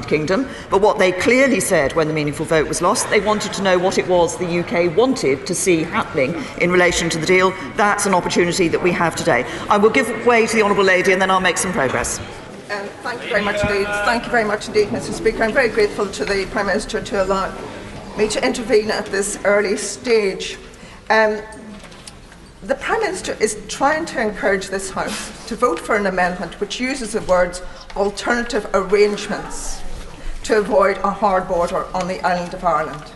Kingdom, but what they clearly said when the meaningful vote was lost, they wanted to know what it was the UK wanted to see happening in relation to the deal. That's an opportunity that we have today. I will give way to the Honourable Lady and then I'll make some progress. Thank you very much indeed. Thank you very much indeed, Mr. Speaker. I'm very grateful to the Prime Minister to allow me to intervene at this early stage. The Prime Minister is trying to encourage this House to vote for an amendment which uses the words alternative arrangements to avoid a hard border on the island of Ireland.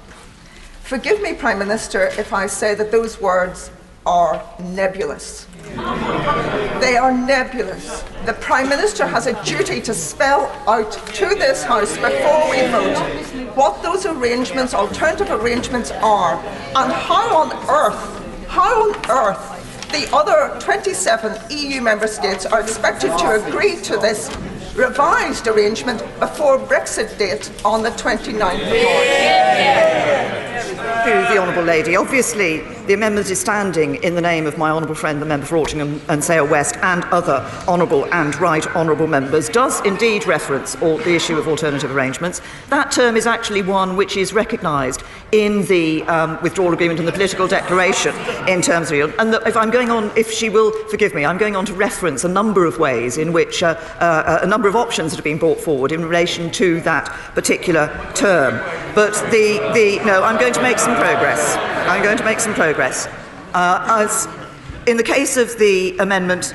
Forgive me, Prime Minister, if I say that those words are nebulous. They are nebulous. The Prime Minister has a duty to spell out to this House before we vote what those arrangements, alternative arrangements are, and how on earth the other 27 EU member states are expected to agree to this revised arrangement before Brexit date on the 29th of March. To the Honourable Lady, obviously the amendment is standing in the name of my honourable friend, the member for Altrincham and Sale West, and other honourable and right honourable members, does indeed reference the issue of alternative arrangements. That term is actually one which is recognised in the withdrawal agreement and the political declaration in terms of, and if she will forgive me, I'm going on to reference a number of ways in which a number of options that have been brought forward in relation to that particular term. But no, I'm going to make some progress. I'm going to make some progress. As in the case of the amendment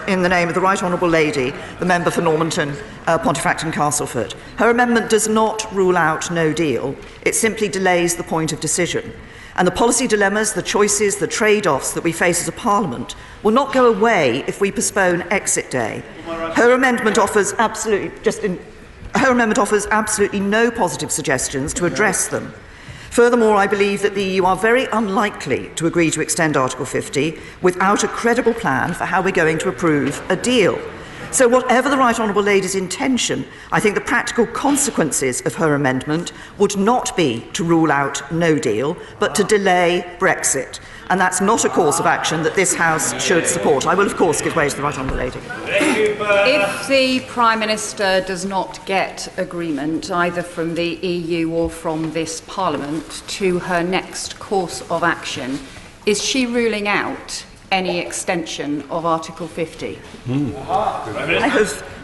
in the name of the Right Honourable Lady, the member for Normanton, Pontefract Castleford, her amendment does not rule out no deal. It simply delays the point of decision. And the policy dilemmas, the choices, the trade-offs that we face as a Parliament will not go away if we postpone exit day. Her amendment offers absolutely no positive suggestions to address them. Furthermore, I believe that the EU are very unlikely to agree to extend Article 50 without a credible plan for how we're going to approve a deal. So whatever the Right Honourable Lady's intention, I think the practical consequences of her amendment would not be to rule out no deal, but to delay Brexit. And that's not a course of action that this House should support. I will, of course, give way to the Right Honourable Lady. If the Prime Minister does not get agreement, either from the EU or from this Parliament, to her next course of action, is she ruling out any extension of Article 50?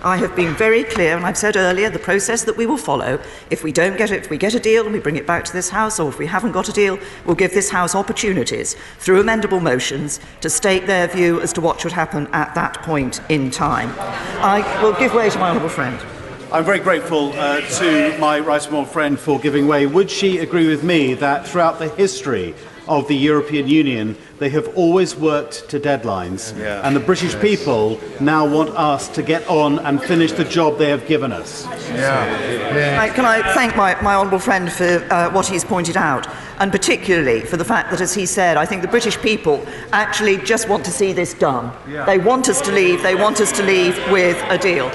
I have been very clear, and I've said earlier, the process that we will follow. If we don't get it, if we get a deal and we bring it back to this House, or if we haven't got a deal, we'll give this House opportunities through amendable motions to state their view as to what should happen at that point in time. I will give way to my honourable friend. I'm very grateful to my right honourable friend for giving way. Would she agree with me that throughout the history of the European Union, they have always worked to deadlines, and the British people now want us to get on and finish the job they have given us? Can I thank my honourable friend for what he's pointed out, and particularly for the fact that, as he said, I think the British people actually just want to see this done. They want us to leave. They want us to leave with a deal.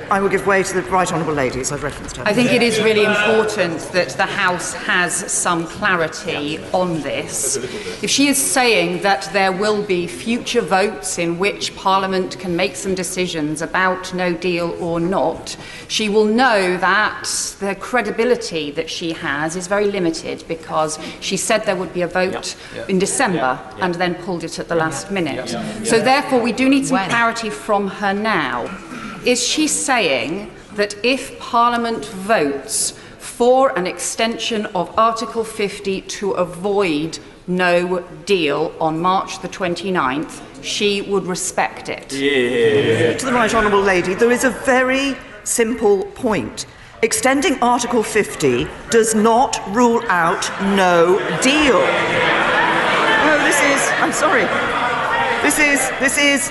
I will give way to the Right Honourable Lady, as I've referenced her. I think it is really important that the House has some clarity on this. If she is saying that there will be future votes in which Parliament can make some decisions about no deal or not, she will know that the credibility that she has is very limited, because she said there would be a vote in December and then pulled it at the last minute. So therefore we do need some clarity from her now. Is she saying that if Parliament votes for an extension of Article 50 to avoid no deal on March the 29th, she would respect it? To the Right Honourable Lady, there is a very simple point. Extending Article 50 does not rule out no deal. No, I'm sorry. This is,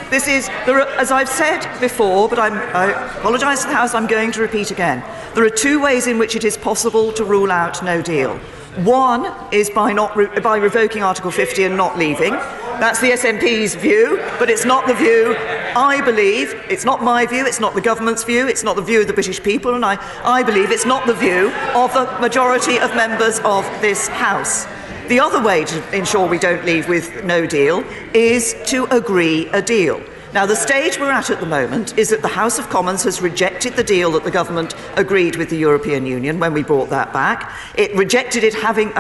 as I've said before, but I apologise to the House, I'm going to repeat again. There are two ways in which it is possible to rule out no deal. One is by revoking Article 50 and not leaving. That's the SNP's view, but it's not the view I believe. It's not my view, it's not the government's view, it's not the view of the British people, and I believe it's not the view of the majority of members of this House. The other way to ensure we don't leave with no deal is to agree a deal. Now, the stage we're at the moment is that the House of Commons has rejected the deal that the government agreed with the European Union when we brought that back. It rejected it having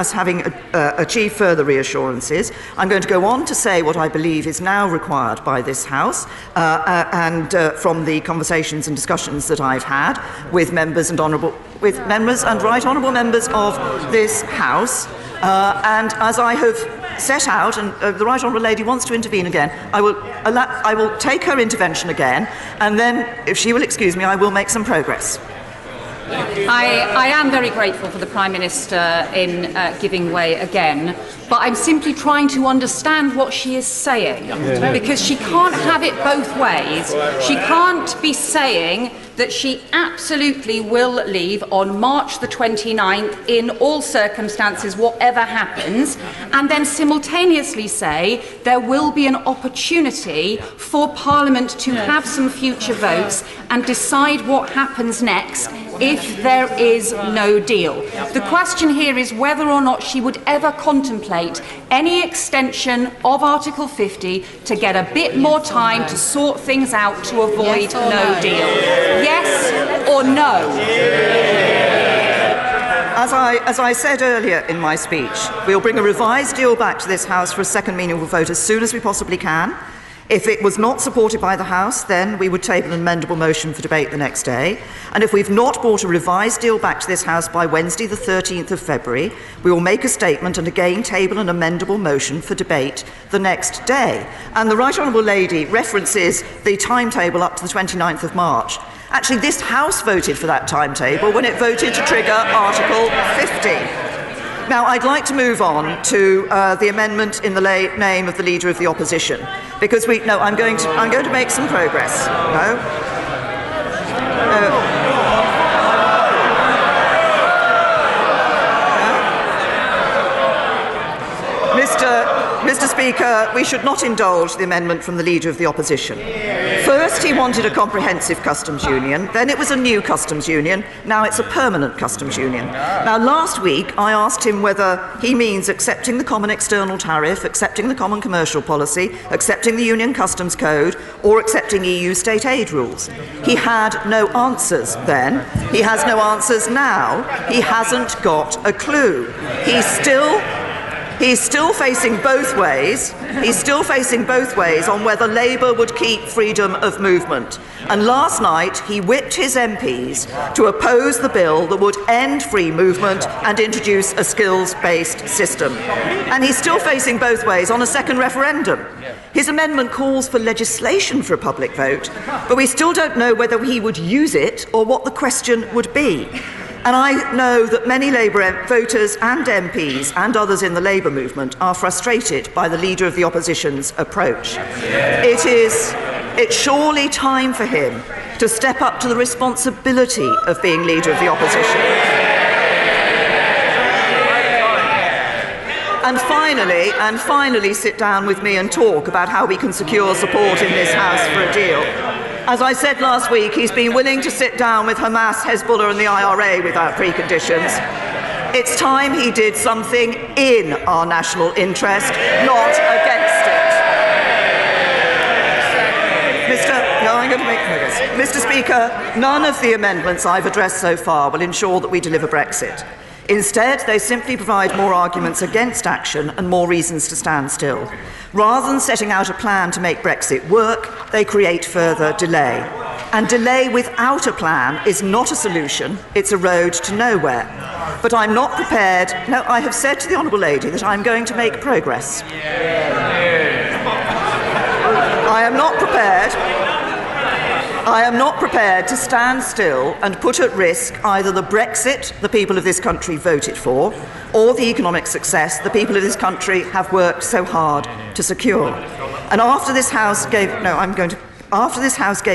achieved further reassurances. I'm going to go on to say what I believe is now required by this House and from the conversations and discussions that I've had with members and right honourable members of this House. And as I have set out, and the right honourable lady wants to intervene again, I will take her intervention again, and then, if she will excuse me, I will make some progress. I am very grateful for the Prime Minister in giving way again, but I'm simply trying to understand what she is saying, because she can't have it both ways. She can't be saying that she absolutely will leave on March the 29th in all circumstances, whatever happens, and then simultaneously say there will be an opportunity for Parliament to have some future votes and decide what happens next if there is no deal. The question here is whether or not she would ever contemplate any extension of Article 50 to get a bit more time to sort things out to avoid no deal. Yes or no? As I said earlier in my speech, we'll bring a revised deal back to this House for a second meaningful vote as soon as we possibly can. If it was not supported by the House, then we would table an amendable motion for debate the next day. And if we've not brought a revised deal back to this House by Wednesday the 13th of February, we will make a statement and again table an amendable motion for debate the next day. And the Right Honourable Lady references the timetable up to the 29th of March. Actually, this House voted for that timetable when it voted to trigger Article 50. Now, I'd like to move on to the amendment in the name of the Leader of the Opposition, because I'm going to make some progress. Mr. Speaker, we should not indulge the amendment from the Leader of the Opposition. First, he wanted a comprehensive customs union, then it was a new customs union, now it's a permanent customs union. Now, last week, I asked him whether he means accepting the common external tariff, accepting the common commercial policy, accepting the Union Customs Code, or accepting EU state aid rules. He had no answers then. He has no answers now. He hasn't got a clue. He's still facing both ways. He's still facing both ways on whether Labour would keep freedom of movement. And last night, he whipped his MPs to oppose the bill that would end free movement and introduce a skills-based system. And he's still facing both ways on a second referendum. His amendment calls for legislation for a public vote, but we still don't know whether he would use it or what the question would be. And I know that many Labour voters and MPs and others in the Labour movement are frustrated by the Leader of the Opposition's approach. It's surely time for him to step up to the responsibility of being Leader of the Opposition. And finally sit down with me and talk about how we can secure support in this House for a deal. As I said last week, he's been willing to sit down with Hamas, Hezbollah and the IRA without preconditions. It's time he did something in our national interest, not against it. Mr. Speaker, none of the amendments I've addressed so far will ensure that we deliver Brexit. Instead, they simply provide more arguments against action and more reasons to stand still. Rather than setting out a plan to make Brexit work, they create further delay. And delay without a plan is not a solution, it's a road to nowhere. But I'm not prepared. No, I have said to the Honourable Lady that I'm going to make progress. I am not prepared to stand still and put at risk either the Brexit the people of this country voted for or the economic success the people of this country have worked so hard to secure. And after this House gave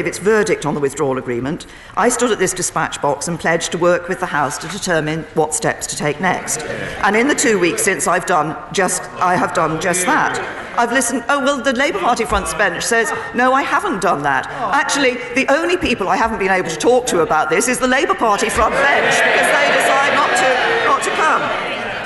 its verdict on the withdrawal agreement, I stood at this dispatch box and pledged to work with the House to determine what steps to take next. And in the 2 weeks since I have done just that. I've listened, the Labour Party front bench says, no, I haven't done that. Actually, the only people I haven't been able to talk to about this is the Labour Party front bench, because they decide not to come.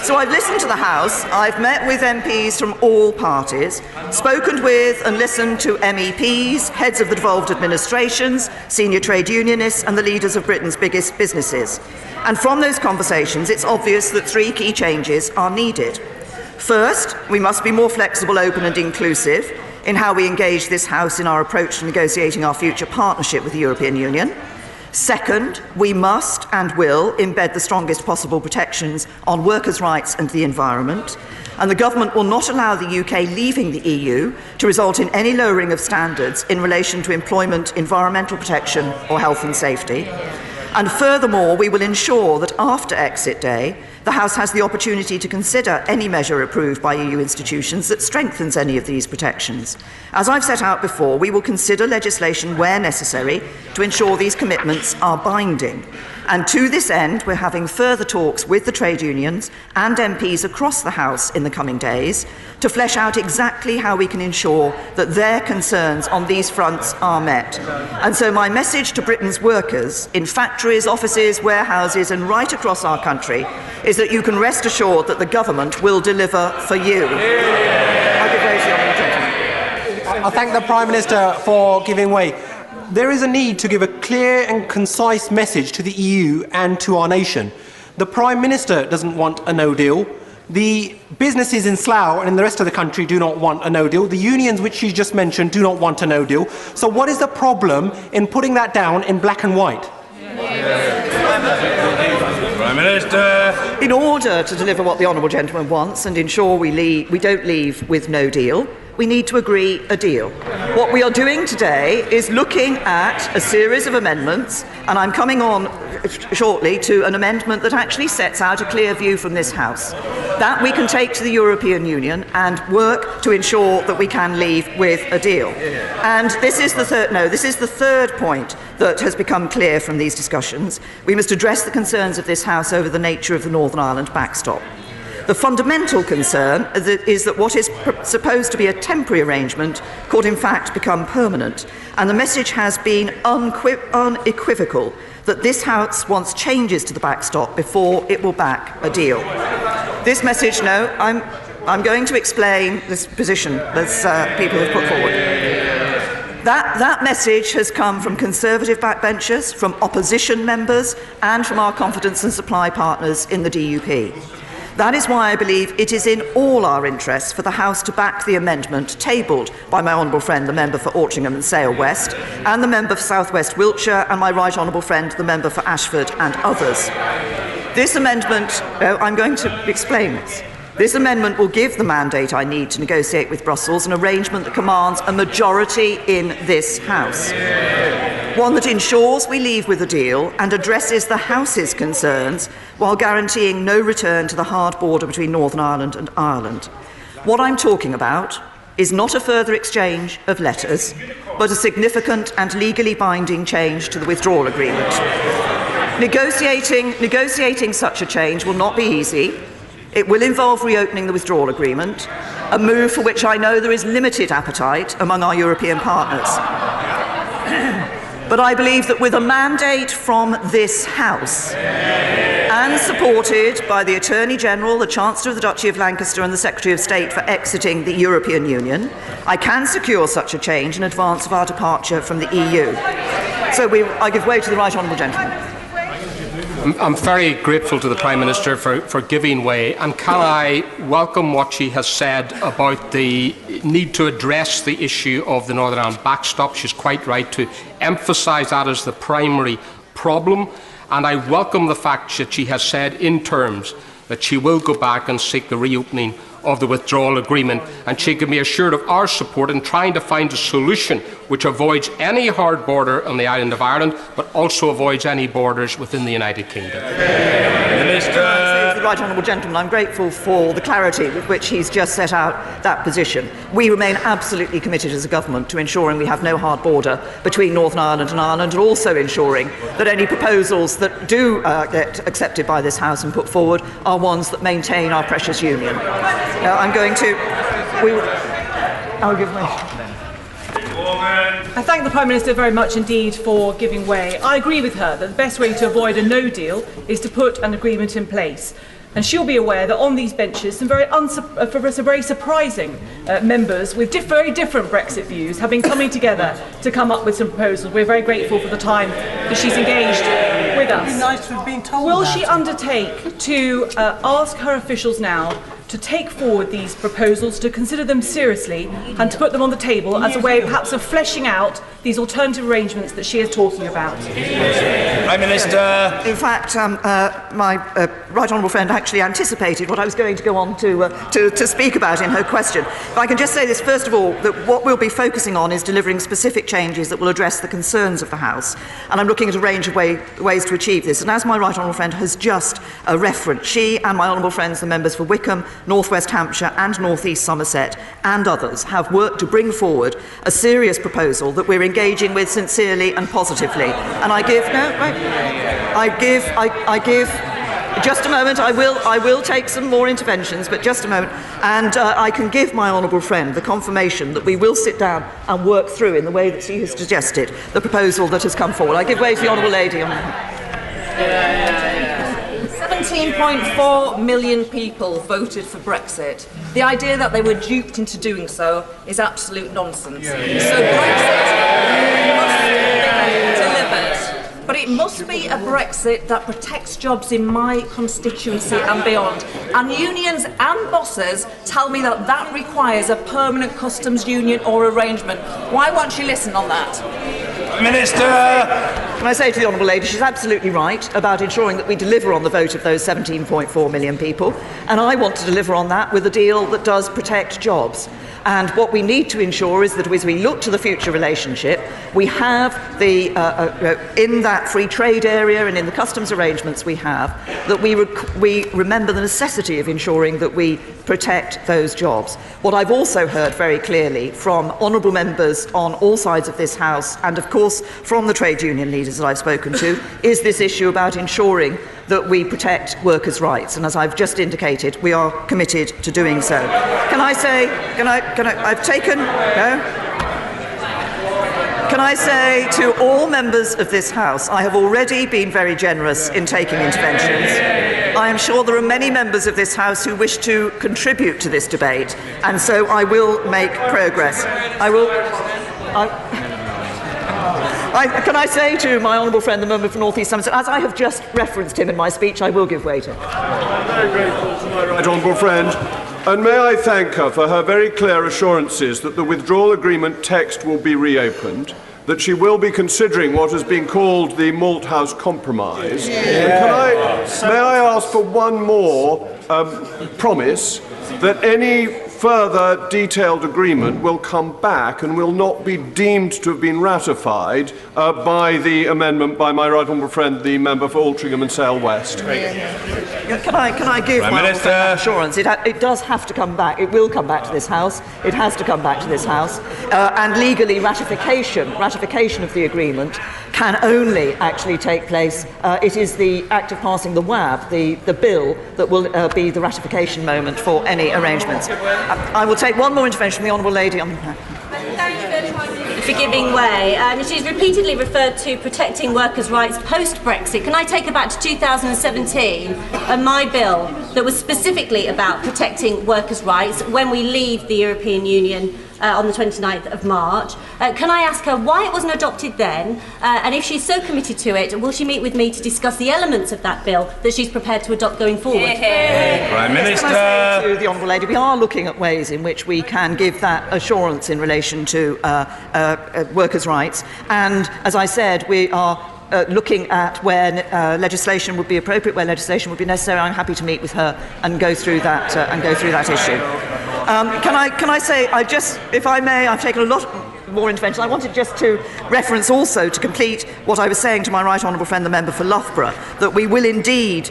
So I've listened to the House, I've met with MPs from all parties, spoken with and listened to MEPs, heads of the devolved administrations, senior trade unionists and the leaders of Britain's biggest businesses. And from those conversations, it's obvious that three key changes are needed. First, we must be more flexible, open and inclusive in how we engage this House in our approach to negotiating our future partnership with the European Union. Second, we must and will embed the strongest possible protections on workers' rights and the environment, and the government will not allow the UK leaving the EU to result in any lowering of standards in relation to employment, environmental protection or health and safety. And furthermore, we will ensure that after exit day, the House has the opportunity to consider any measure approved by EU institutions that strengthens any of these protections. As I've set out before, we will consider legislation where necessary to ensure these commitments are binding. And to this end, we're having further talks with the trade unions and MPs across the House in the coming days to flesh out exactly how we can ensure that their concerns on these fronts are met. And so my message to Britain's workers in factories, offices, warehouses and right across our country is that you can rest assured that the government will deliver for you. I thank the Prime Minister for giving way. There is a need to give a clear and concise message to the EU and to our nation. The Prime Minister doesn't want a no deal. The businesses in Slough and in the rest of the country do not want a no deal. The unions, which you just mentioned, do not want a no deal. So what is the problem in putting that down in black and white? Prime Minister. In order to deliver what the Honourable Gentleman wants and ensure we don't leave with no deal, we need to agree a deal. What we are doing today is looking at a series of amendments, and I'm coming on shortly to an amendment that actually sets out a clear view from this House that we can take to the European Union and work to ensure that we can leave with a deal. And this is the third point that has become clear from these discussions. We must address the concerns of this House over the nature of the Northern Ireland backstop. The fundamental concern is that what is supposed to be a temporary arrangement could in fact become permanent, and the message has been unequivocal that this House wants changes to the backstop before it will back a deal. This message, I'm going to explain this position that people have put forward. That message has come from Conservative backbenchers, from opposition members and from our confidence and supply partners in the DUP. That is why I believe it is in all our interests for the House to back the amendment tabled by my honourable friend, the member for Altrincham and Sale West, and the member for South West Wiltshire, and my right honourable friend, the member for Ashford and others. This amendment, I'm going to explain this. This amendment will give the mandate I need to negotiate with Brussels an arrangement that commands a majority in this House. One that ensures we leave with a deal and addresses the House's concerns while guaranteeing no return to the hard border between Northern Ireland and Ireland. What I'm talking about is not a further exchange of letters, but a significant and legally binding change to the withdrawal agreement. Negotiating such a change will not be easy. It will involve reopening the withdrawal agreement, a move for which I know there is limited appetite among our European partners. But I believe that with a mandate from this House, and supported by the Attorney General, the Chancellor of the Duchy of Lancaster and the Secretary of State for exiting the European Union, I can secure such a change in advance of our departure from the EU. So I give way to the right honourable gentleman. I'm very grateful to the Prime Minister for giving way, and can I welcome what she has said about the need to address the issue of the Northern Ireland backstop. She's quite right to emphasise that as the primary problem, and I welcome the fact that she has said in terms that she will go back and seek the reopening of the withdrawal agreement, and she can be assured of our support in trying to find a solution which avoids any hard border on the island of Ireland, but also avoids any borders within the United Kingdom. The right honourable gentleman, I'm grateful for the clarity with which he's just set out that position. We remain absolutely committed as a government to ensuring we have no hard border between Northern Ireland and Ireland, and also ensuring that any proposals that do get accepted by this House and put forward are ones that maintain our precious union. I'll give way. I thank the Prime Minister very much indeed for giving way. I agree with her that the best way to avoid a no deal is to put an agreement in place. And she'll be aware that on these benches, some very surprising members with very different Brexit views have been coming together to come up with some proposals. We're very grateful for the time that she's engaged with us. It'd be nice to have been told. Will she undertake to ask her officials now to take forward these proposals, to consider them seriously and to put them on the table as a way perhaps of fleshing out these alternative arrangements that she is talking about? Prime Minister. In fact, my right honourable friend actually anticipated what I was going to go on to speak about in her question. If I can just say this, first of all, that what we'll be focusing on is delivering specific changes that will address the concerns of the House. And I'm looking at a range of ways to achieve this. And as my right honourable friend has just referenced, she and my honourable friends, the members for Wickham, North West Hampshire and North East Somerset and others have worked to bring forward a serious proposal that we're engaging with sincerely and positively. And I give just a moment. I will take some more interventions, but just a moment. And I can give my honourable friend the confirmation that we will sit down and work through, in the way that she has suggested, the proposal that has come forward. I give way to the honourable lady. 17.4 million people voted for Brexit. The idea that they were duped into doing so is absolute nonsense. So Brexit must be delivered. But it must be a Brexit that protects jobs in my constituency and beyond. And unions and bosses tell me that that requires a permanent customs union or arrangement. Why won't you listen on that? Minister. Can I say to the honourable lady, she's absolutely right about ensuring that we deliver on the vote of those 17.4 million people, and I want to deliver on that with a deal that does protect jobs. And what we need to ensure is that as we look to the future relationship, we have the in that free trade area and in the customs arrangements we have, that we remember the necessity of ensuring that we protect those jobs. What I've also heard very clearly from honourable members on all sides of this House, and of course from the trade union leaders that I've spoken to, is this issue about ensuring that we protect workers' rights. And as I've just indicated, we are committed to doing so. Can I say to all members of this House, I have already been very generous in taking interventions. I am sure there are many members of this House who wish to contribute to this debate, and so I will make progress. Can I say to my honourable friend, the member for North East Somerset, as I have just referenced him in my speech, I will give way to him. I'm very grateful to my right honourable friend. And may I thank her for her very clear assurances that the withdrawal agreement text will be reopened, that she will be considering what has been called the Malthouse Compromise. And may I ask for one more promise that any further detailed agreement will come back and will not be deemed to have been ratified by the amendment by my right honourable friend, the member for Altrincham and Sale West. Can I give Prime my Minister. assurance? It does have to come back. It will come back to this House. It has to come back to this House. And legally, ratification of the agreement can only actually take place. It is the act of passing the WAB, the bill, that will be the ratification moment for any arrangements. I will take one more intervention from the honourable lady on the back. For giving way. She's repeatedly referred to protecting workers' rights post-Brexit. Can I take her back to 2017 and my bill that was specifically about protecting workers' rights when we leave the European Union on the 29th of March? Can I ask her why it wasn't adopted then, and if she's so committed to it, will she meet with me to discuss the elements of that bill that she's prepared to adopt going forward? Prime Minister. Can I say to the honourable lady, we are looking at ways in which we can give that assurance in relation to workers' rights, and as I said, we are looking at where legislation would be appropriate, where legislation would be necessary. I'm happy to meet with her and go through that issue. Can I say, if I may, I've taken a lot more intervention. I wanted just to reference also, to complete what I was saying to my right honourable friend, the member for Loughborough, that we will indeed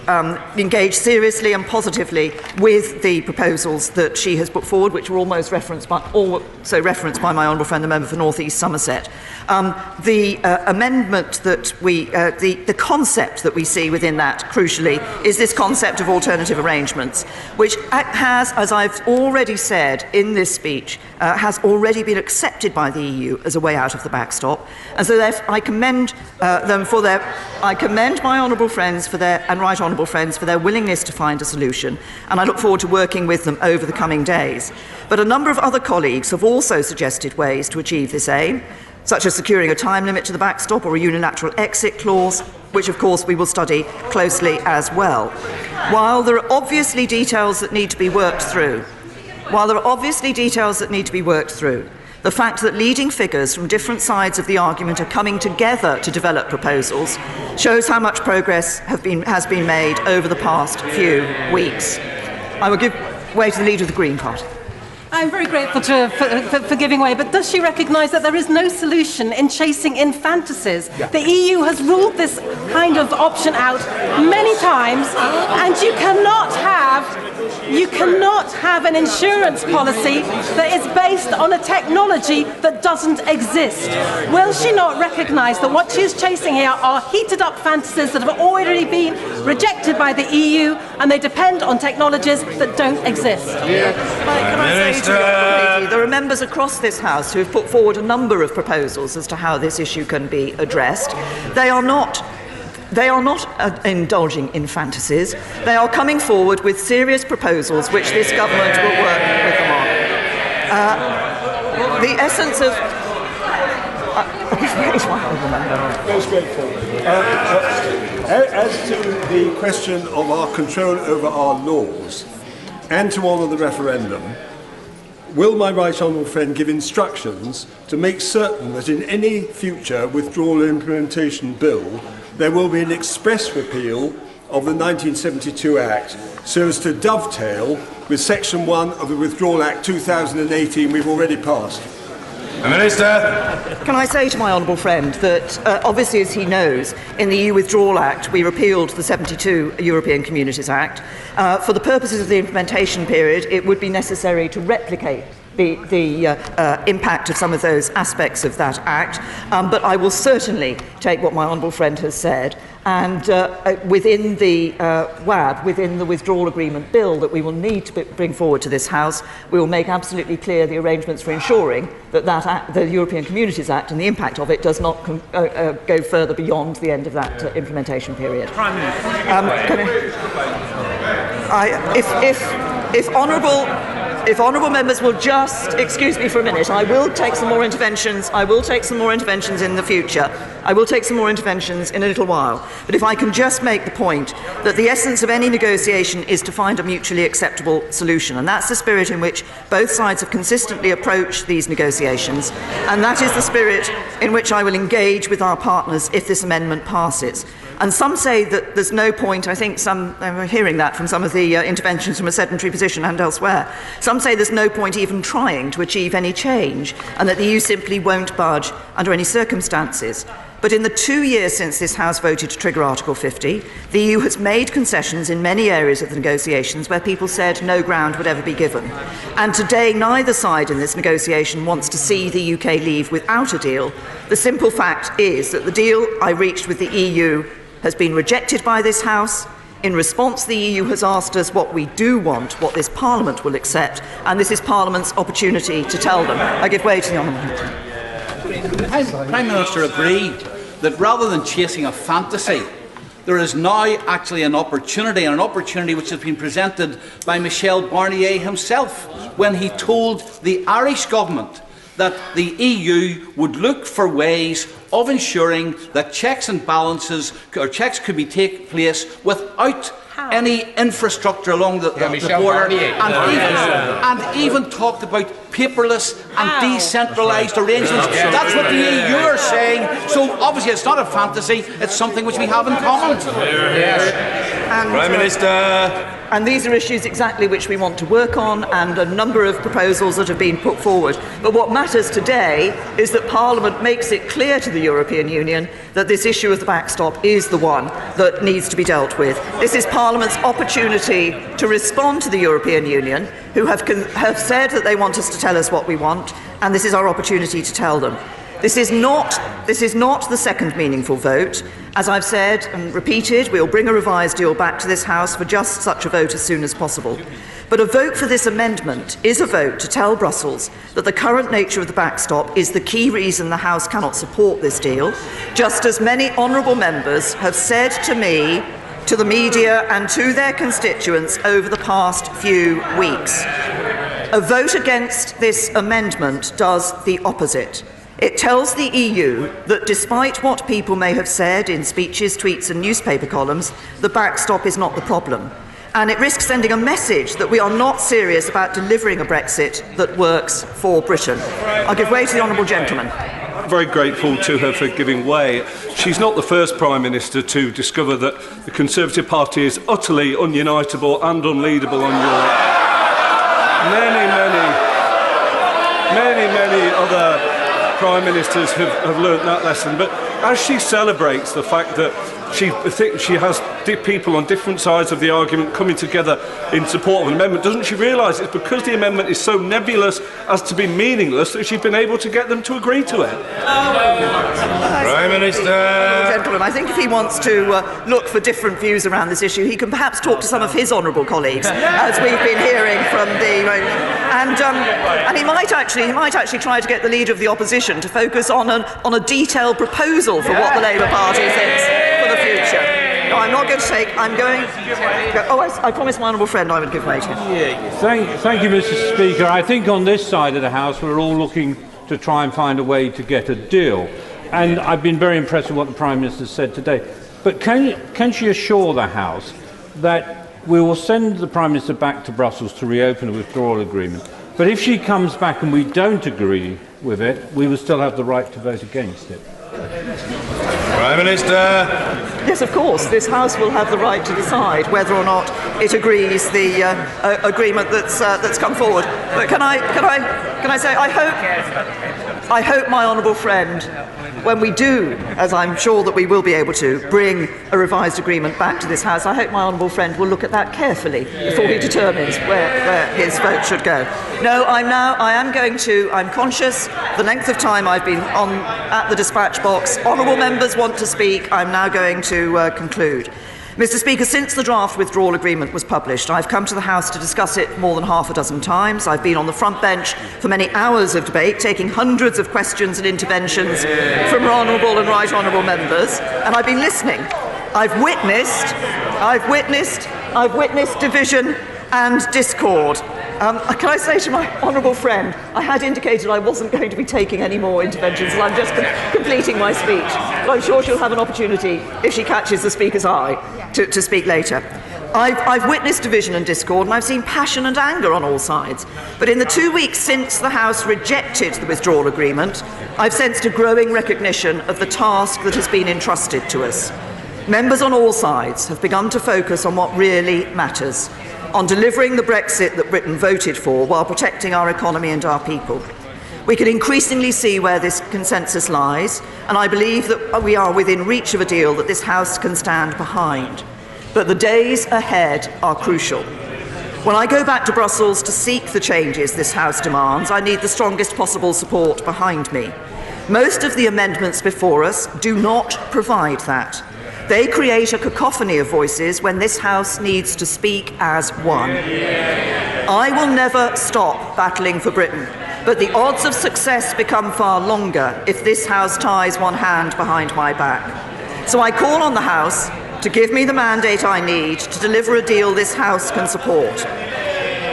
engage seriously and positively with the proposals that she has put forward, which were also referenced by my honourable friend, the member for North East Somerset. The amendment that the concept that we see within that, crucially, is this concept of alternative arrangements, which has, as I've already said in this speech, has already been accepted by the EU as a way out of the backstop. And so therefore, I commend my honourable friends and right honourable friends for their willingness to find a solution, and I look forward to working with them over the coming days. But a number of other colleagues have also suggested ways to achieve this aim, such as securing a time limit to the backstop or a unilateral exit clause, which of course we will study closely as well. While there are obviously details that need to be worked through, the fact that leading figures from different sides of the argument are coming together to develop proposals shows how much progress has been made over the past few weeks. I will give way to the Leader of the Green Party. I'm very grateful to her for giving way, but does she recognise that there is no solution in chasing in fantasies? Yeah. The EU has ruled this kind of option out many times, and you cannot have an insurance policy that is based on a technology that doesn't exist. Will she not recognise that what she is chasing here are heated up fantasies that have already been rejected by the EU, and they depend on technologies that don't exist? Can I say there are members across this House who have put forward a number of proposals as to how this issue can be addressed. They are not indulging in fantasies. They are coming forward with serious proposals which this government will work with them on. The essence of... Most grateful. As to the question of our control over our laws and to honour the referendum, will my right honourable friend give instructions to make certain that in any future withdrawal implementation bill there will be an express repeal of the 1972 Act so as to dovetail with Section 1 of the Withdrawal Act 2018 we've already passed? The Minister. Can I say to my honourable friend that obviously, as he knows, in the EU Withdrawal Act we repealed the 72 European Communities Act. For the purposes of the implementation period, it would be necessary to replicate the impact of some of those aspects of that Act, but I will certainly take what my honourable friend has said, and within the WAB, within the withdrawal agreement bill that we will need to bring forward to this House, we will make absolutely clear the arrangements for ensuring that the European Communities Act and the impact of it does not go further beyond the end of that implementation period. If honourable members will just excuse me for a minute, I will take some more interventions. I will take some more interventions in the future. I will take some more interventions in a little while. But if I can just make the point that the essence of any negotiation is to find a mutually acceptable solution, and that's the spirit in which both sides have consistently approached these negotiations, and that is the spirit in which I will engage with our partners if this amendment passes. And some say that there's no point, I'm hearing that from some of the interventions from a sedentary position and elsewhere. Some say there's no point even trying to achieve any change, and that the EU simply won't budge under any circumstances. But in the 2 years since this House voted to trigger Article 50, the EU has made concessions in many areas of the negotiations where people said no ground would ever be given. And today, neither side in this negotiation wants to see the UK leave without a deal. The simple fact is that the deal I reached with the EU has been rejected by this House. In response, the EU has asked us what we do want, what this Parliament will accept, and this is Parliament's opportunity to tell them. I give way to the Honourable Minister. The Prime Minister agreed that rather than chasing a fantasy, there is now actually an opportunity, and an opportunity which has been presented by Michel Barnier himself when he told the Irish government that the EU would look for ways of ensuring that checks and balances, or checks could take place without any infrastructure along the border, and even talked about paperless and decentralised arrangements. That's what the EU are saying. So obviously it's not a fantasy, it's something which we have in common. Prime Minister. And these are issues exactly which we want to work on, and a number of proposals that have been put forward. But what matters today is that Parliament makes it clear to the European Union that this issue of the backstop is the one that needs to be dealt with. This is Parliament's opportunity to respond to the European Union, who have said that they want us to tell us what we want, and this is our opportunity to tell them. This is not the second meaningful vote. As I've said and repeated, we'll bring a revised deal back to this House for just such a vote as soon as possible. But a vote for this amendment is a vote to tell Brussels that the current nature of the backstop is the key reason the House cannot support this deal, just as many honourable members have said to me, to the media and to their constituents over the past few weeks. A vote against this amendment does the opposite. It tells the EU that despite what people may have said in speeches, tweets and newspaper columns, the backstop is not the problem. And it risks sending a message that we are not serious about delivering a Brexit that works for Britain. I'll give way to the honourable gentleman. I'm very grateful to her for giving way. She's not the first Prime Minister to discover that the Conservative Party is utterly ununitable and unleadable on Europe. Many other Prime Ministers have learnt that lesson. But as she celebrates the fact that she has people on different sides of the argument coming together in support of an amendment, doesn't she realise it's because the amendment is so nebulous as to be meaningless that she's been able to get them to agree to it? Prime Minister. Gentlemen, I think if he wants to look for different views around this issue, he can perhaps talk to some of his honourable colleagues, as we've been hearing from the... And he might actually try to get the Leader of the Opposition to focus on a detailed proposal for what the Labour Party thinks for the future. No, I'm not going to take... I'm going... Oh, I promised my honourable friend I would give way to him. Thank you, Mr. Speaker. I think on this side of the House we're all looking to try and find a way to get a deal. And I've been very impressed with what the Prime Minister said today. But can she assure the House that we will send the Prime Minister back to Brussels to reopen a withdrawal agreement? But if she comes back and we don't agree with it, we will still have the right to vote against it. Prime Minister. Yes, of course. This House will have the right to decide whether or not it agrees the agreement that's come forward. But can I say I hope my honourable friend, when we do, as I'm sure that we will be able to, bring a revised agreement back to this House, I hope my honourable friend will look at that carefully before he determines where his vote should go. No, I'm conscious the length of time I've been at the dispatch box. Honourable members want to speak. I'm now going to conclude. Mr. Speaker, since the draft withdrawal agreement was published, I've come to the House to discuss it more than half a dozen times. I've been on the front bench for many hours of debate, taking hundreds of questions and interventions from honourable and right honourable members, and I've been listening. I've witnessed division and discord. Can I say to my honourable friend, I had indicated I wasn't going to be taking any more interventions, and I'm just completing my speech. But I'm sure she'll have an opportunity, if she catches the Speaker's eye, to speak later. I've witnessed division and discord, and I've seen passion and anger on all sides. But in the 2 weeks since the House rejected the withdrawal agreement, I've sensed a growing recognition of the task that has been entrusted to us. Members on all sides have begun to focus on what really matters, on delivering the Brexit that Britain voted for while protecting our economy and our people. We can increasingly see where this consensus lies, and I believe that we are within reach of a deal that this House can stand behind. But the days ahead are crucial. When I go back to Brussels to seek the changes this House demands, I need the strongest possible support behind me. Most of the amendments before us do not provide that. They create a cacophony of voices when this House needs to speak as one. I will never stop battling for Britain, but the odds of success become far longer if this House ties one hand behind my back. So I call on the House to give me the mandate I need to deliver a deal this House can support.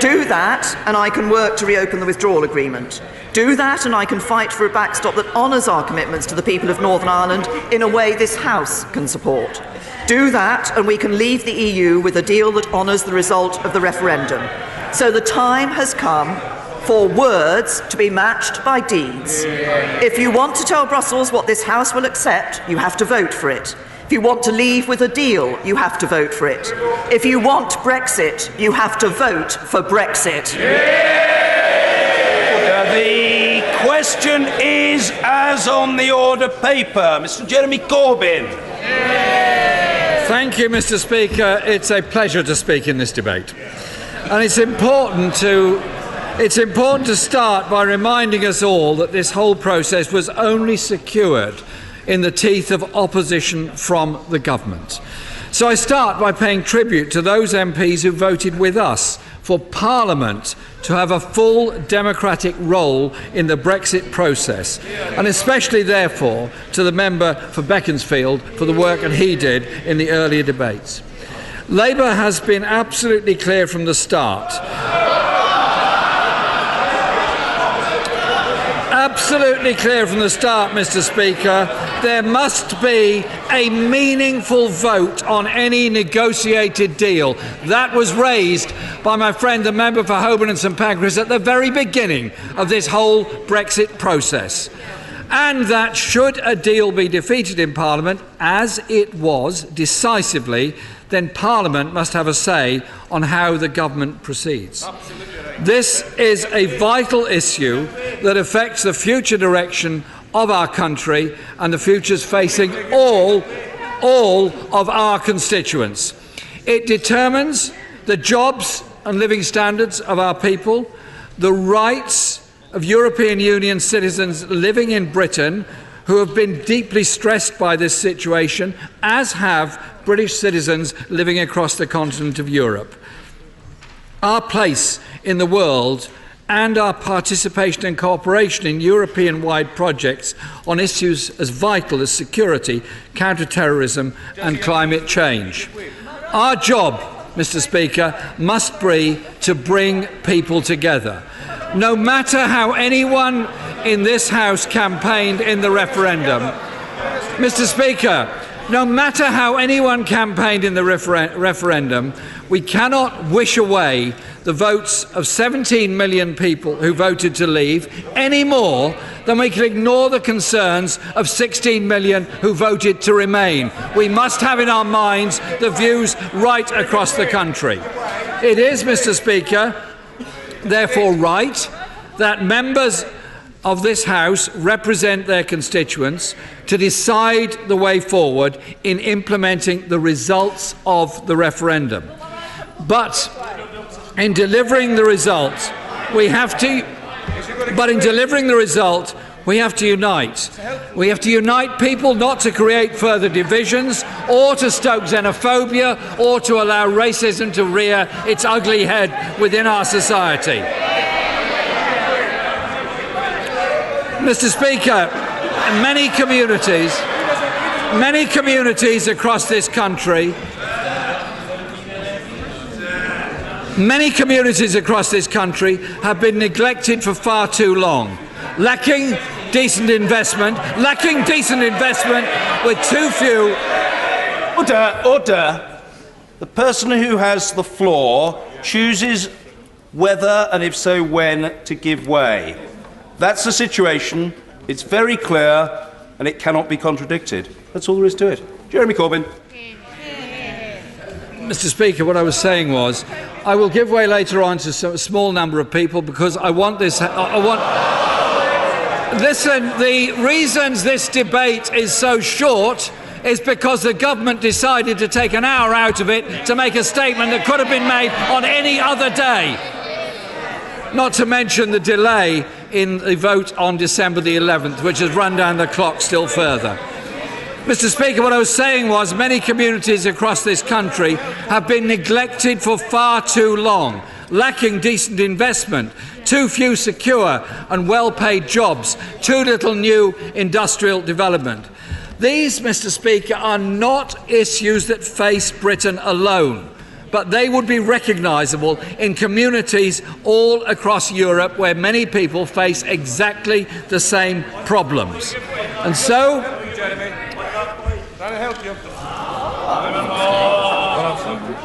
Do that, and I can work to reopen the withdrawal agreement. Do that, and I can fight for a backstop that honours our commitments to the people of Northern Ireland in a way this House can support. Do that, and we can leave the EU with a deal that honours the result of the referendum. So the time has come for words to be matched by deeds. If you want to tell Brussels what this House will accept, you have to vote for it. If you want to leave with a deal, you have to vote for it. If you want Brexit, you have to vote for Brexit. The question is as on the order paper. Mr. Jeremy Corbyn. Thank you, Mr. Speaker. It's a pleasure to speak in this debate. And it's important to start by reminding us all that this whole process was only secured in the teeth of opposition from the government. So I start by paying tribute to those MPs who voted with us for Parliament to have a full democratic role in the Brexit process, and especially, therefore, to the member for Beaconsfield for the work that he did in the earlier debates. Labour has been absolutely clear from the start. Absolutely clear from the start, Mr. Speaker, there must be a meaningful vote on any negotiated deal. That was raised by my friend, the member for Holborn and St Pancras, at the very beginning of this whole Brexit process. And that should a deal be defeated in Parliament, as it was decisively, then Parliament must have a say on how the government proceeds. This is a vital issue that affects the future direction of our country and the futures facing all of our constituents. It determines the jobs and living standards of our people, the rights of European Union citizens living in Britain who have been deeply stressed by this situation, as have British citizens living across the continent of Europe. Our place in the world and our participation and cooperation in European-wide projects on issues as vital as security, counter-terrorism and climate change. Our job, Mr. Speaker, must be to bring people together. No matter how anyone in this House campaigned in the referendum, Mr. Speaker, no matter how anyone campaigned in the referendum, we cannot wish away the votes of 17 million people who voted to leave any more than we can ignore the concerns of 16 million who voted to remain. We must have in our minds the views right across the country. It is, Mr. Speaker, therefore right that members of this House represent their constituents to decide the way forward in implementing the results of the referendum. But in delivering the result, we have to unite. We have to unite people, not to create further divisions or to stoke xenophobia or to allow racism to rear its ugly head within our society. Mr. Speaker, many communities across this country have been neglected for far too long, lacking decent investment with too few. Order. The person who has the floor chooses whether, and if so when, to give way. That's the situation. It's very clear and it cannot be contradicted. That's all there is to it. Jeremy Corbyn. Mr. Speaker, what I was saying was, I will give way later on to a small number of people because I want this. Listen, the reasons this debate is so short is because the government decided to take an hour out of it to make a statement that could have been made on any other day. Not to mention the delay in the vote on December the 11th, which has run down the clock still further. Mr. Speaker, what I was saying was many communities across this country have been neglected for far too long, lacking decent investment, too few secure and well-paid jobs, too little new industrial development. These, Mr. Speaker, are not issues that face Britain alone, but they would be recognisable in communities all across Europe where many people face exactly the same problems. And so,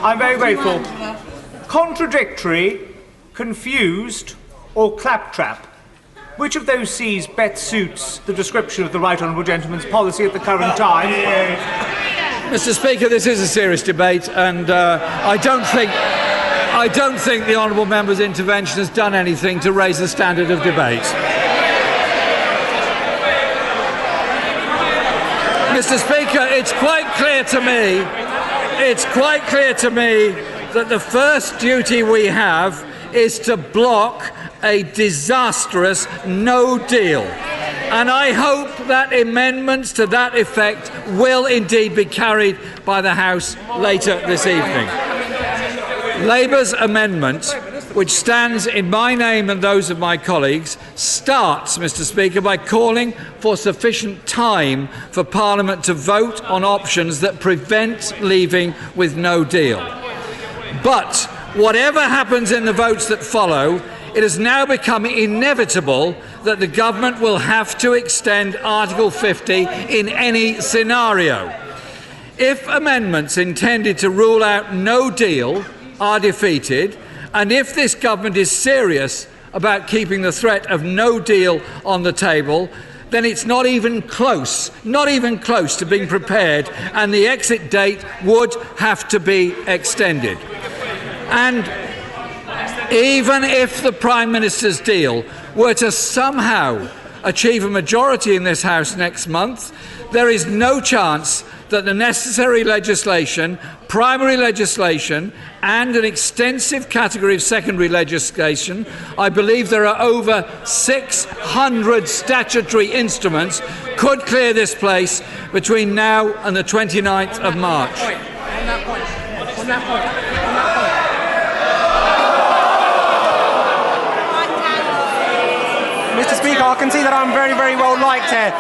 I'm very grateful. Contradictory, confused, or claptrap? Which of those C's best suits the description of the Right Honourable Gentleman's policy at the current time? Mr. Speaker, this is a serious debate, and I don't think the honourable member's intervention has done anything to raise the standard of debate. Mr. Speaker, it's quite clear to me that the first duty we have is to block a disastrous no deal. And I hope that amendments to that effect will indeed be carried by the House later this evening. Labour's amendment which stands in my name and those of my colleagues, starts, Mr. Speaker, by calling for sufficient time for Parliament to vote on options that prevent leaving with no deal. But whatever happens in the votes that follow, it has now become inevitable that the government will have to extend Article 50 in any scenario. If amendments intended to rule out no deal are defeated, and if this government is serious about keeping the threat of no deal on the table, then it's not even close to being prepared, and the exit date would have to be extended. And even if the Prime Minister's deal were to somehow achieve a majority in this House next month, there is no chance that the necessary legislation, primary legislation, and an extensive category of secondary legislation, I believe there are over 600 statutory instruments, could clear this place between now and the 29th of March. Mr. Speaker, I can see that I'm very, very well liked here.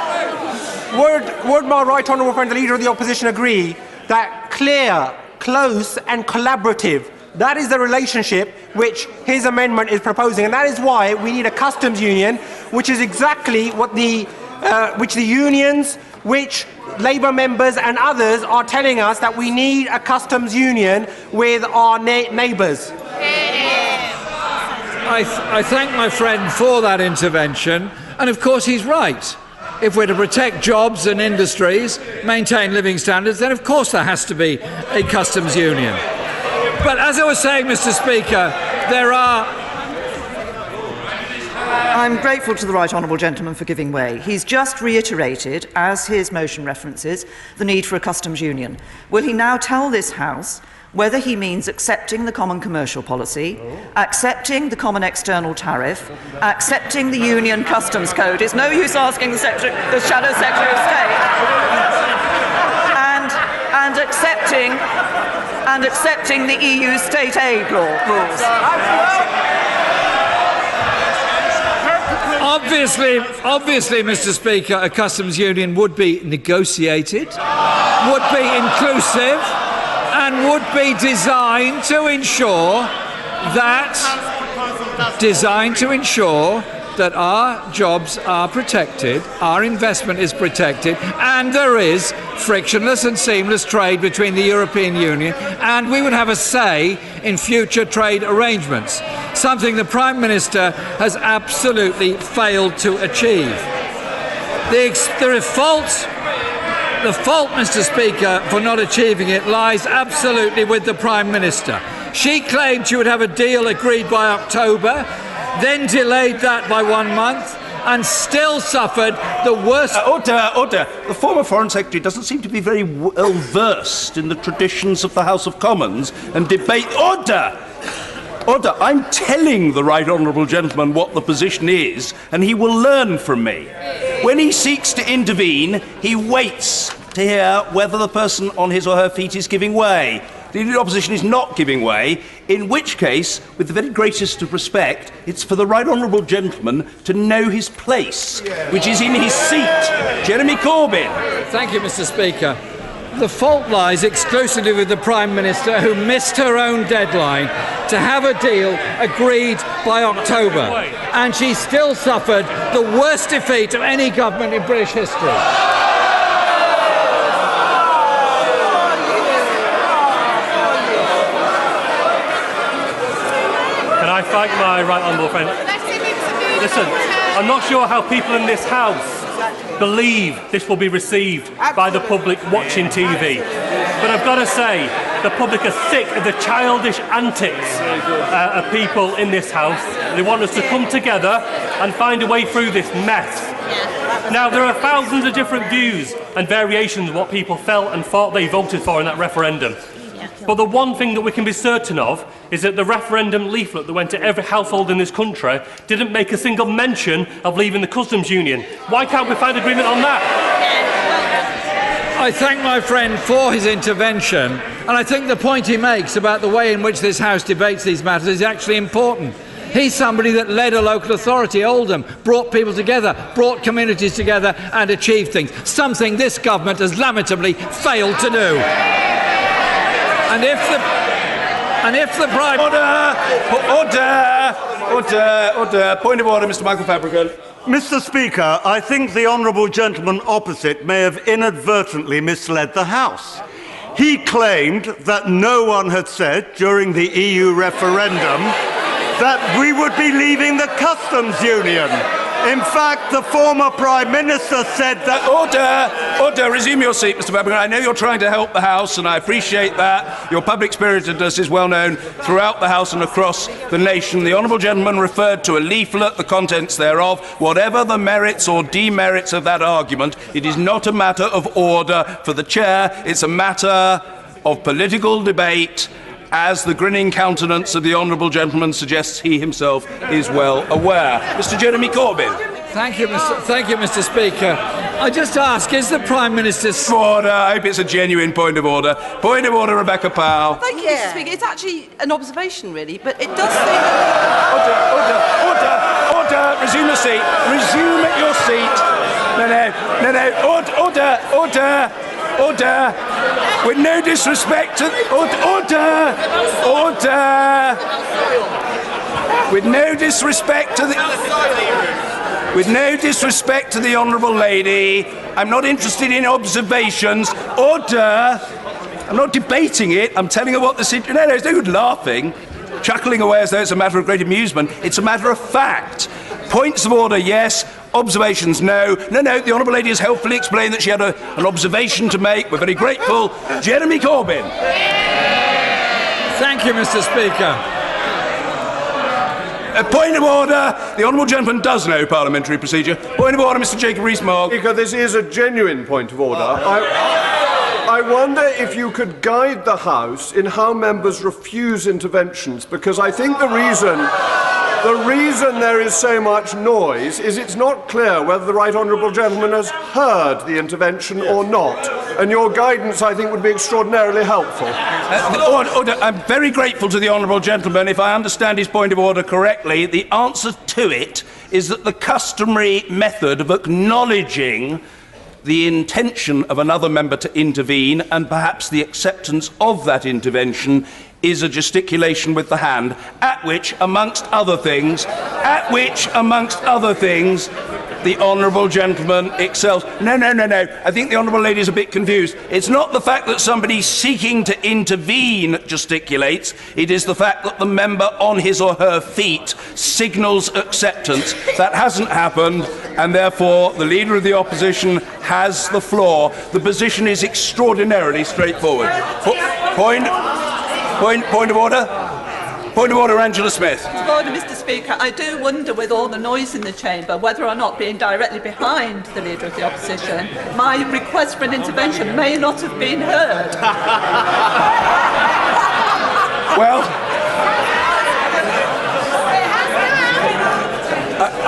Would my right honourable friend, the Leader of the Opposition, agree that clear, close and collaborative, that is the relationship which his amendment is proposing, and that is why we need a customs union, which is exactly what the unions, which Labour members and others are telling us, that we need a customs union with our neighbours. I thank my friend for that intervention, and of course he's right. If we're to protect jobs and industries, maintain living standards, then of course there has to be a customs union. But as I was saying, Mr. Speaker, there are... I'm grateful to the right honourable gentleman for giving way. He's just reiterated, as his motion references, the need for a customs union. Will he now tell this House whether he means accepting the common commercial policy, accepting the common external tariff, accepting the union customs code? It's no use asking the Shadow Secretary of State, and accepting the EU state aid rules. Obviously, Mr. Speaker, a customs union would be negotiated, would be inclusive, and would be designed to ensure that our jobs are protected, our investment is protected, and there is frictionless and seamless trade between the European Union, and we would have a say in future trade arrangements, something the Prime Minister has absolutely failed to achieve. The fault, Mr. Speaker, for not achieving it lies absolutely with the Prime Minister. She claimed she would have a deal agreed by October, then delayed that by 1 month, and still suffered the worst... Order. The former Foreign Secretary doesn't seem to be very well versed in the traditions of the House of Commons and debate... Order! I'm telling the right honourable gentleman what the position is, and he will learn from me. When he seeks to intervene, he waits to hear whether the person on his or her feet is giving way. The Leader of the Opposition is not giving way, in which case, with the very greatest of respect, it's for the right honourable gentleman to know his place, which is in his seat. Jeremy Corbyn. Thank you, Mr. Speaker. The fault lies exclusively with the Prime Minister, who missed her own deadline to have a deal agreed by October, and she still suffered the worst defeat of any government in British history. Can I thank my right honourable friend? Listen, I'm not sure how people in this House believe this will be received by the public watching TV. But I've got to say, the public are sick of the childish antics of people in this House. They want us to come together and find a way through this mess. Now, there are thousands of different views and variations of what people felt and thought they voted for in that referendum. But the one thing that we can be certain of is that the referendum leaflet that went to every household in this country didn't make a single mention of leaving the customs union. Why can't we find agreement on that? I thank my friend for his intervention, and I think the point he makes about the way in which this House debates these matters is actually important. He's somebody that led a local authority, Oldham, brought people together, brought communities together and achieved things, something this government has lamentably failed to do. And if the Prime... Order. Point of order, Mr. Michael Fabricant. Mr. Speaker, I think the honourable gentleman opposite may have inadvertently misled the House. He claimed that no one had said during the EU referendum that we would be leaving the customs union. In fact, the former Prime Minister said that... Order. Resume your seat, Mr. Fabricant. I know you're trying to help the House, and I appreciate that. Your public spiritedness is well known throughout the House and across the nation. The honourable gentleman referred to a leaflet, the contents thereof. Whatever the merits or demerits of that argument, it is not a matter of order for the Chair. It's a matter of political debate, as the grinning countenance of the honourable gentleman suggests he himself is well aware. Mr. Jeremy Corbyn. Thank you, Mr. Speaker. I just ask, is the Prime Minister's... Order. I hope it's a genuine point of order. Point of order, Rebecca Powell. Thank you, Mr. Speaker. It's actually an observation, really, but it does seem... Order. Resume your seat. Resume at your seat. No. Order. With no disrespect to... Order. With no disrespect to the... With no disrespect to the honourable lady, I'm not interested in observations. Order. I'm not debating it. I'm telling her what the situation... No, it's no good laughing, chuckling away as though it's a matter of great amusement. It's a matter of fact. Points of order, yes. Observations, no. No, the honourable lady has helpfully explained that she had an observation to make. We're very grateful. Jeremy Corbyn. Thank you, Mr. Speaker. A point of order. The honourable gentleman does know parliamentary procedure. Point of order, Mr. Jacob Rees-Mogg. Speaker, this is a genuine point of order. I wonder if you could guide the House in how members refuse interventions, because I think the reason there is so much noise is it's not clear whether the right honourable gentleman has heard the intervention or not. And your guidance, I think, would be extraordinarily helpful. Order. I'm very grateful to the honourable gentleman. If I understand his point of order correctly, the answer to it is that the customary method of acknowledging the intention of another member to intervene and perhaps the acceptance of that intervention is a gesticulation with the hand, at which, amongst other things, the honourable gentleman excels. No. I think the honourable lady is a bit confused. It's not the fact that somebody seeking to intervene gesticulates. It is the fact that the member on his or her feet signals acceptance. That hasn't happened, and therefore the Leader of the Opposition has the floor. The position is extraordinarily straightforward. Point of order. Point of order, Angela Smith. Point of order, Mr. Speaker. I do wonder, with all the noise in the chamber, whether or not being directly behind the Leader of the Opposition, my request for an intervention may not have been heard. Well,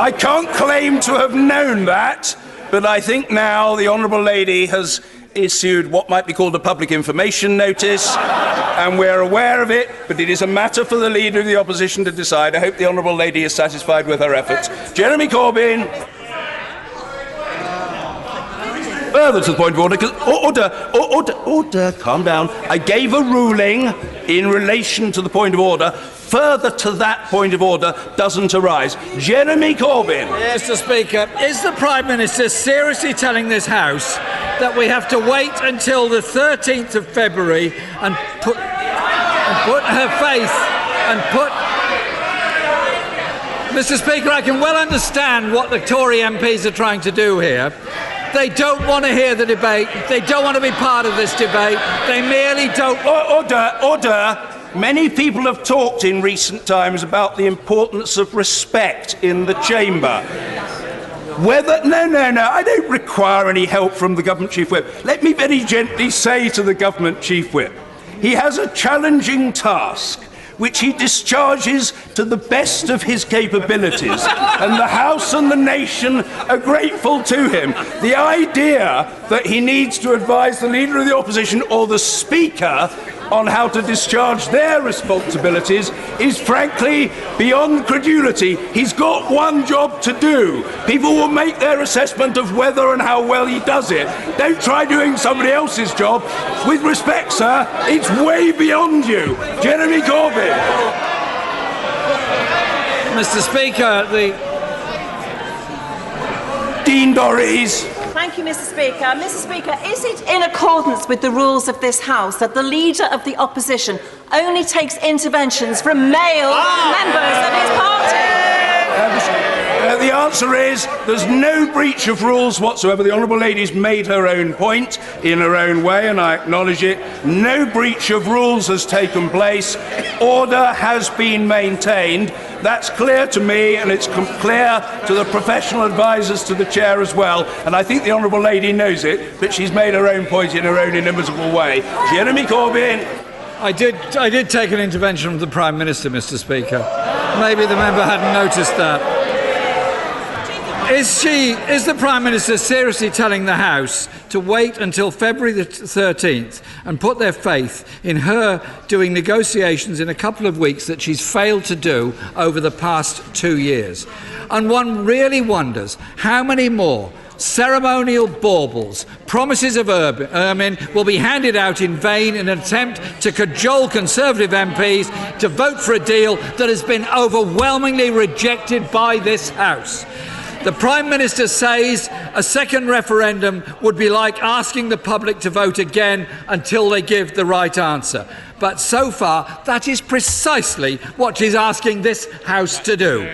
I can't claim to have known that, but I think now the honourable lady has issued what might be called a public information notice, and we're aware of it, but it is a matter for the Leader of the Opposition to decide. I hope the honourable lady is satisfied with her efforts. Jeremy Corbyn. Further to the point of order, order, calm down. I gave a ruling in relation to the point of order. Further to that point of order doesn't arise. Jeremy Corbyn. Mr. Speaker, is the Prime Minister seriously telling this House that we have to wait until the 13th of February and put her faith and put... Mr. Speaker, I can well understand what the Tory MPs are trying to do here. They don't want to hear the debate. They don't want to be part of this debate. They merely don't... Order. Many people have talked in recent times about the importance of respect in the chamber. No, I don't require any help from the Government Chief Whip. Let me very gently say to the Government Chief Whip, he has a challenging task which he discharges to the best of his capabilities, and the House and the nation are grateful to him. The idea that he needs to advise the Leader of the Opposition or the Speaker on how to discharge their responsibilities is frankly beyond credulity. He's got one job to do. People will make their assessment of whether and how well he does it. Don't try doing somebody else's job. With respect, sir, it's way beyond you. Jeremy Corbyn. Mr. Speaker, Dean Dorries. Thank you, Mr. Speaker. Mr. Speaker, is it in accordance with the rules of this House that the Leader of the Opposition only takes interventions from male members of his party? The answer is there's no breach of rules whatsoever. The Honourable Lady's made her own point in her own way, and I acknowledge it. No breach of rules has taken place. Order has been maintained. That's clear to me, and it's clear to the professional advisers to the chair as well. And I think the Honourable Lady knows it, but she's made her own point in her own inimitable way. Jeremy Corbyn. I did take an intervention from the Prime Minister, Mr. Speaker. Maybe the member hadn't noticed that. Is the Prime Minister seriously telling the House to wait until February the 13th and put their faith in her doing negotiations in a couple of weeks that she's failed to do over the past 2 years? And one really wonders how many more ceremonial baubles, promises of ermine will be handed out in vain in an attempt to cajole Conservative MPs to vote for a deal that has been overwhelmingly rejected by this House. The Prime Minister says a second referendum would be like asking the public to vote again until they give the right answer. But so far, that is precisely what she's asking this House to do.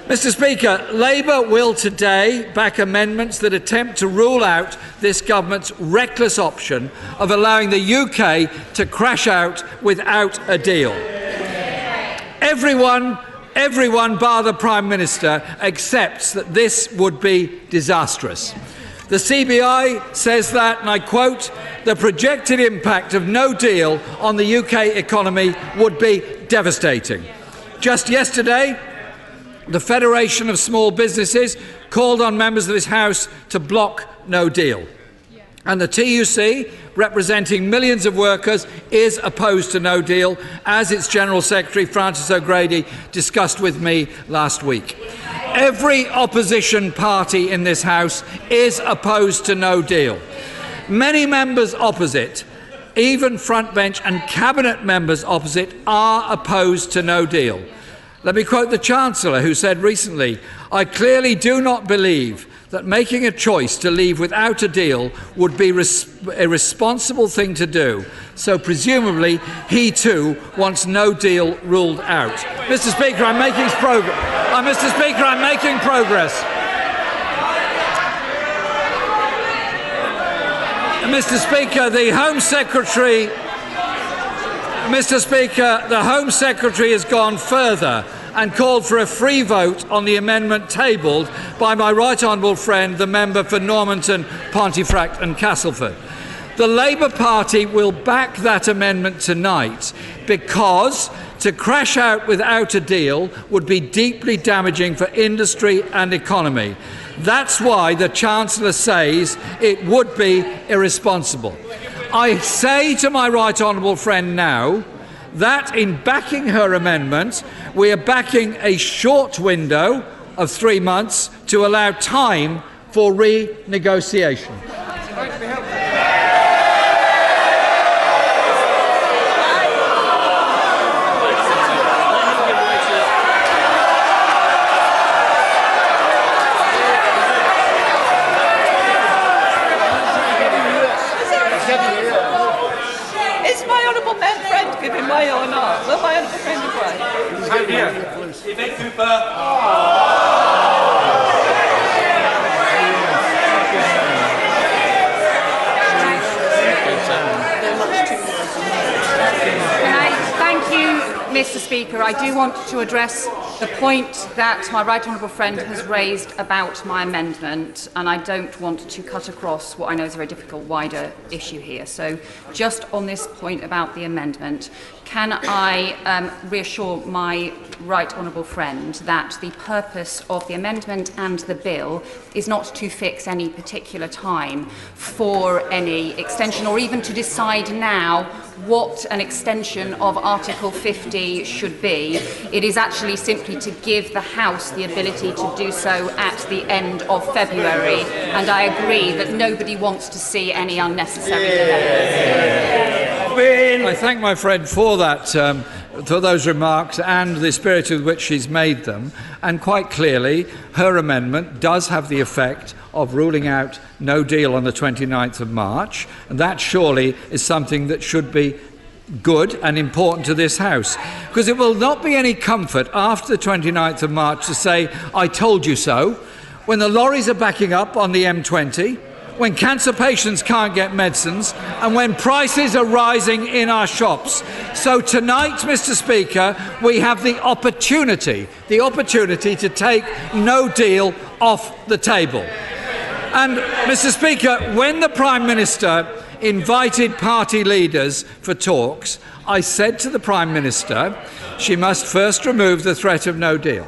Mr. Speaker, Labour will today back amendments that attempt to rule out this government's reckless option of allowing the UK to crash out without a deal. Everyone bar the Prime Minister accepts that this would be disastrous. The CBI says that, and I quote, the projected impact of no deal on the UK economy would be devastating. Just yesterday, the Federation of Small Businesses called on members of this House to block no deal. And the TUC, representing millions of workers, is opposed to no deal, as its General Secretary, Francis O'Grady, discussed with me last week. Every opposition party in this House is opposed to no deal. Many members opposite, even frontbench and cabinet members opposite, are opposed to no deal. Let me quote the Chancellor, who said recently, "I clearly do not believe that making a choice to leave without a deal would be a responsible thing to do. So presumably he too wants no deal ruled out." Mr. Speaker, I'm making progress. Mr. Speaker, I'm making progress. Mr. Speaker, the Home Secretary. Mr. Speaker, the Home Secretary has gone further and called for a free vote on the amendment tabled by my right honourable friend, the member for Normanton, Pontefract and Castleford. The Labour Party will back that amendment tonight because to crash out without a deal would be deeply damaging for industry and economy. That's why the Chancellor says it would be irresponsible. I say to my right honourable friend now that in backing her amendment, we are backing a short window of 3 months to allow time for renegotiation. Is my honourable friend giving way or not? Will my honourable friend give way? Yvette Cooper. Thank you, Mr. Speaker. I do want to address the point that my right honourable friend has raised about my amendment, and I don't want to cut across what I know is a very difficult wider issue here. So just on this point about the amendment, can I reassure my right honourable friend that the purpose of the amendment and the bill is not to fix any particular time for any extension, or even to decide now what an extension of Article 50 should be. It is actually simply to give the House the ability to do so at the end of February, and I agree that nobody wants to see any unnecessary delays. I thank my friend for that, for those remarks and the spirit with which she's made them. And quite clearly, her amendment does have the effect of ruling out no deal on the 29th of March. And that surely is something that should be good and important to this House. Because it will not be any comfort after the 29th of March to say, I told you so, when the lorries are backing up on the M20, when cancer patients can't get medicines, and when prices are rising in our shops. So tonight, Mr. Speaker, we have the opportunity to take no deal off the table. And, Mr. Speaker, when the Prime Minister invited party leaders for talks, I said to the Prime Minister she must first remove the threat of no deal.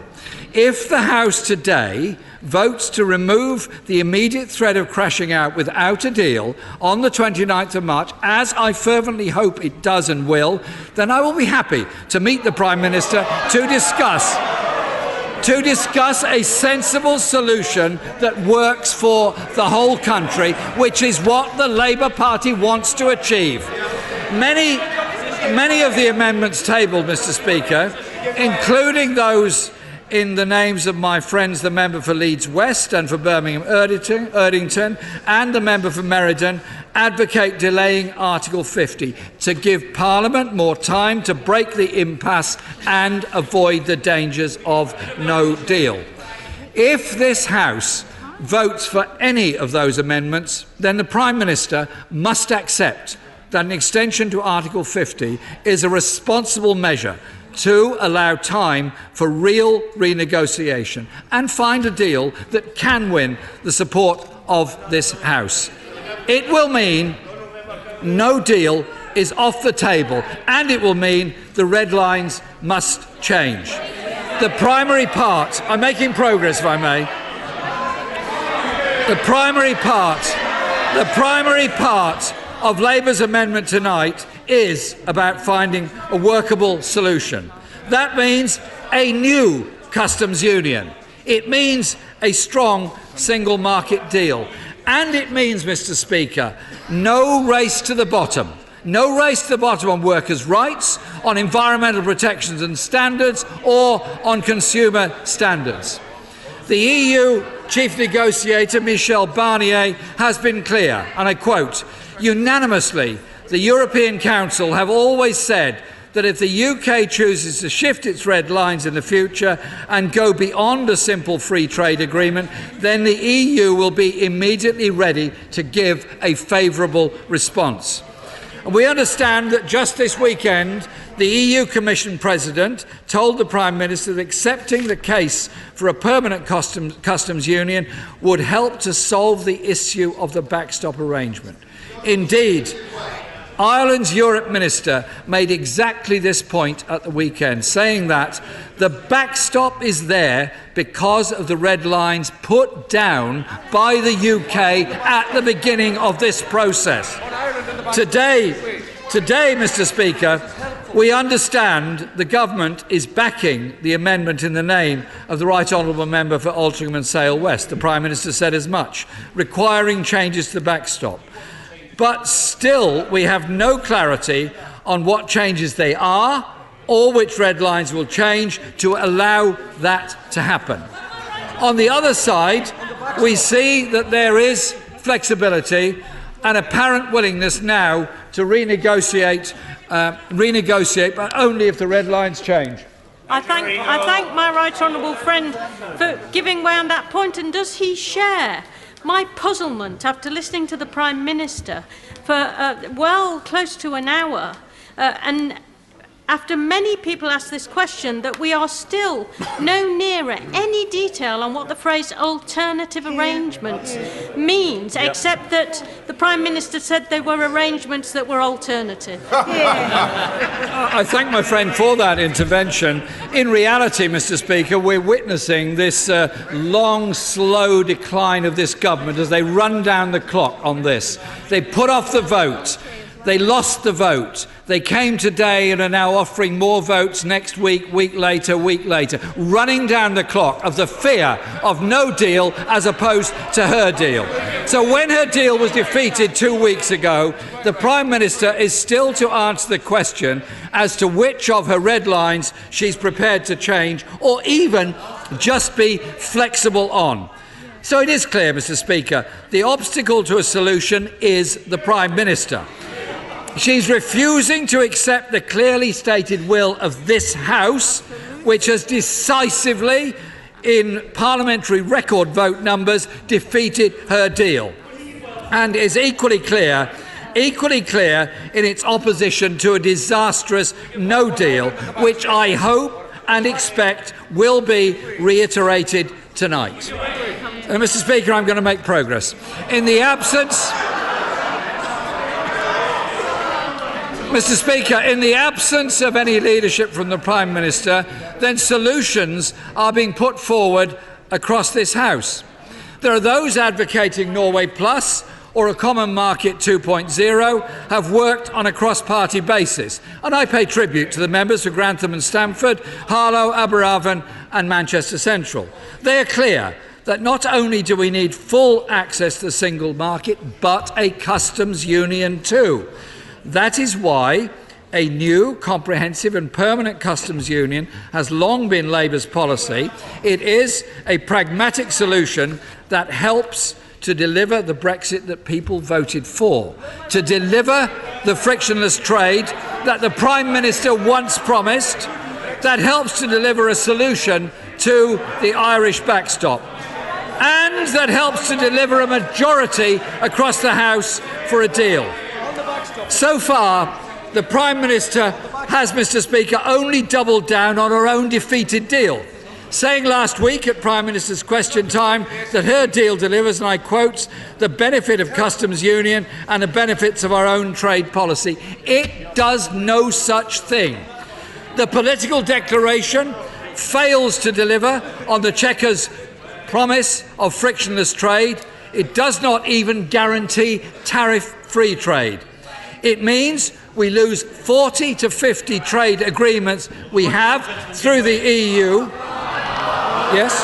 If the House today votes to remove the immediate threat of crashing out without a deal on the 29th of March, as I fervently hope it does and will, then I will be happy to meet the Prime Minister to discuss a sensible solution that works for the whole country, which is what the Labour Party wants to achieve. Many of the amendments tabled, Mr. Speaker, including those in the names of my friends, the member for Leeds West and for Birmingham Erdington, and the member for Meriden, advocate delaying Article 50 to give Parliament more time to break the impasse and avoid the dangers of no deal. If this House votes for any of those amendments, then the Prime Minister must accept that an extension to Article 50 is a responsible measure to allow time for real renegotiation and find a deal that can win the support of this House. It will mean no deal is off the table, and it will mean the red lines must change. The primary part, I'm making progress if I may, the primary part of Labour's amendment tonight is about finding a workable solution. That means a new customs union. It means a strong single market deal. And it means, Mr. Speaker, no race to the bottom. No race to the bottom on workers' rights, on environmental protections and standards, or on consumer standards. The EU chief negotiator, Michel Barnier, has been clear, and I quote, unanimously, the European Council have always said that if the UK chooses to shift its red lines in the future and go beyond a simple free trade agreement, then the EU will be immediately ready to give a favourable response. And we understand that just this weekend, the EU Commission President told the Prime Minister that accepting the case for a permanent customs union would help to solve the issue of the backstop arrangement. Indeed, Ireland's Europe Minister made exactly this point at the weekend, saying that the backstop is there because of the red lines put down by the UK at the beginning of this process. Today, Mr. Speaker, we understand the government is backing the amendment in the name of the Right Honourable Member for Altrincham and Sale West. The Prime Minister said as much, requiring changes to the backstop. But still, we have no clarity on what changes they are or which red lines will change to allow that to happen. On the other side, we see that there is flexibility and apparent willingness now to renegotiate, but only if the red lines change. I thank my right honourable friend for giving way on that point, and does he share my puzzlement after listening to the Prime Minister for well close to an hour and after many people ask this question, that we are still no nearer any detail on what the phrase alternative arrangements means, except that the Prime Minister said they were arrangements that were alternative. I thank my friend for that intervention. In reality, Mr. Speaker, we're witnessing this long, slow decline of this government as they run down the clock on this. They put off the vote. They lost the vote. They came today and are now offering more votes next week, week later, running down the clock of the fear of no deal as opposed to her deal. So when her deal was defeated 2 weeks ago, the Prime Minister is still to answer the question as to which of her red lines she's prepared to change or even just be flexible on. So it is clear, Mr. Speaker, the obstacle to a solution is the Prime Minister. She's refusing to accept the clearly stated will of this House, which has decisively, in parliamentary record vote numbers, defeated her deal, and is equally clear in its opposition to a disastrous no deal, which I hope and expect will be reiterated tonight. Mr. Speaker, I'm going to make progress. Mr. Speaker, in the absence of any leadership from the Prime Minister, then solutions are being put forward across this House. There are those advocating Norway Plus or a Common Market 2.0 have worked on a cross-party basis, and I pay tribute to the members for Grantham and Stamford, Harlow, Aberavon and Manchester Central. They are clear that not only do we need full access to the single market, but a customs union too. That is why a new, comprehensive and permanent customs union has long been Labour's policy. It is a pragmatic solution that helps to deliver the Brexit that people voted for, to deliver the frictionless trade that the Prime Minister once promised, that helps to deliver a solution to the Irish backstop, and that helps to deliver a majority across the House for a deal. So far, the Prime Minister has, Mr. Speaker, only doubled down on her own defeated deal, saying last week at Prime Minister's question time that her deal delivers, and I quote, the benefit of customs union and the benefits of our own trade policy. It does no such thing. The political declaration fails to deliver on the Chequers' promise of frictionless trade. It does not even guarantee tariff-free trade. It means we lose 40 to 50 trade agreements we have through the EU. Yes?